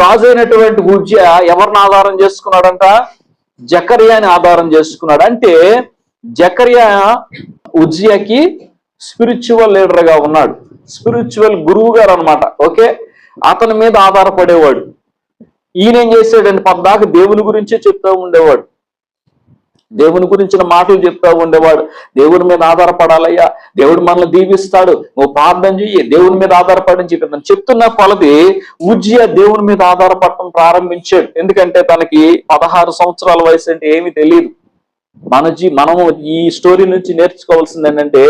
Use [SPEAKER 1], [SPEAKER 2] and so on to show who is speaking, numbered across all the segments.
[SPEAKER 1] రాజు అయినటువంటి ఉజ్జియా ఎవరిని ఆధారం చేసుకున్నాడంట? జకర్యాని ఆధారం చేసుకున్నాడు. అంటే జకర్యా ఉజ్జియాకి స్పిరిచువల్ లీడర్ గా ఉన్నాడు, స్పిరిచువల్ గురువు గారు అనమాట. ఓకే, అతని మీద ఆధారపడేవాడు. ఈయన ఏం చేశాడంటే పద్దాక దేవుని గురించే చెప్తూ ఉండేవాడు, దేవుని గురించిన మాటలు చెప్తూ ఉండేవాడు. దేవుని మీద ఆధారపడాలయ్యా, దేవుడు మనల్ని దీవిస్తాడు, నువ్వు ప్రార్థన చెయ్యి, దేవుని మీద ఆధారపడని చెప్తున్న కొలది ఉజ్జియా దేవుని మీద ఆధారపడటం ప్రారంభించాడు. ఎందుకంటే తనకి 16 సంవత్సరాల వయసు అంటే ఏమీ తెలియదు. మనము ఈ స్టోరీ నుంచి నేర్చుకోవాల్సింది ఏంటంటే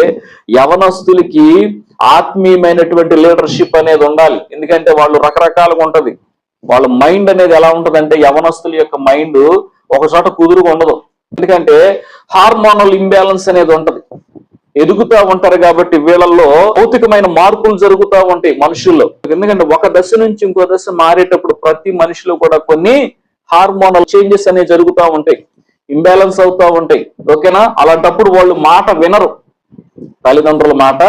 [SPEAKER 1] యవనస్తులకి ఆత్మీయమైనటువంటి లీడర్షిప్ అనేది ఉండాలి. ఎందుకంటే వాళ్ళు రకరకాలుగా ఉంటది, వాళ్ళ మైండ్ అనేది ఎలా ఉంటదంటే యవనస్తుల యొక్క మైండ్ ఒక చోట కుదురుగా ఉండదు. ఎందుకంటే హార్మోనల్ ఇంబ్యాలెన్స్ అనేది ఉంటది, ఎదుగుతూ ఉంటారు కాబట్టి వీళ్ళల్లో భౌతికమైన మార్పులు జరుగుతూ ఉంటాయి మనుషుల్లో. ఎందుకంటే ఒక దశ నుంచి ఇంకో దశ మారేటప్పుడు ప్రతి మనిషిలో కూడా కొన్ని హార్మోనల్ చేంజెస్ అనేవి జరుగుతూ ఉంటాయి, ఇంబ్యాలెన్స్ అవుతూ ఉంటాయి. ఓకేనా? అలాంటప్పుడు వాళ్ళు మాట వినరు, తల్లిదండ్రుల మాట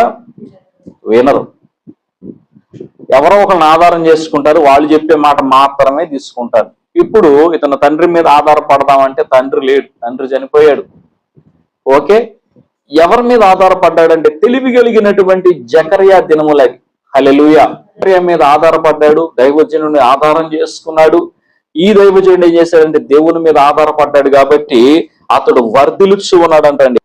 [SPEAKER 1] వినరు, ఎవరో ఒకరిని ఆధారం చేసుకుంటారు, వాళ్ళు చెప్పే మాట మాత్రమే తీసుకుంటారు. ఇప్పుడు ఇతను తండ్రి మీద ఆధారపడదామంటే తండ్రి లేడు, తండ్రి చనిపోయాడు. ఓకే, ఎవరి మీద ఆధారపడ్డాడంటే తెలివి కలిగినటువంటి జకర్యా దినములవి. హల్లెలూయా. జకర్యా మీద ఆధారపడ్డాడు, దైవజనుడిని ఆధారం చేసుకున్నాడు. ఈ దైవజనుడు ఏం చేశాడంటే దేవుని మీద ఆధారపడ్డాడు కాబట్టి అతడు వర్ధిల్లుచు ఉన్నాడంటండి.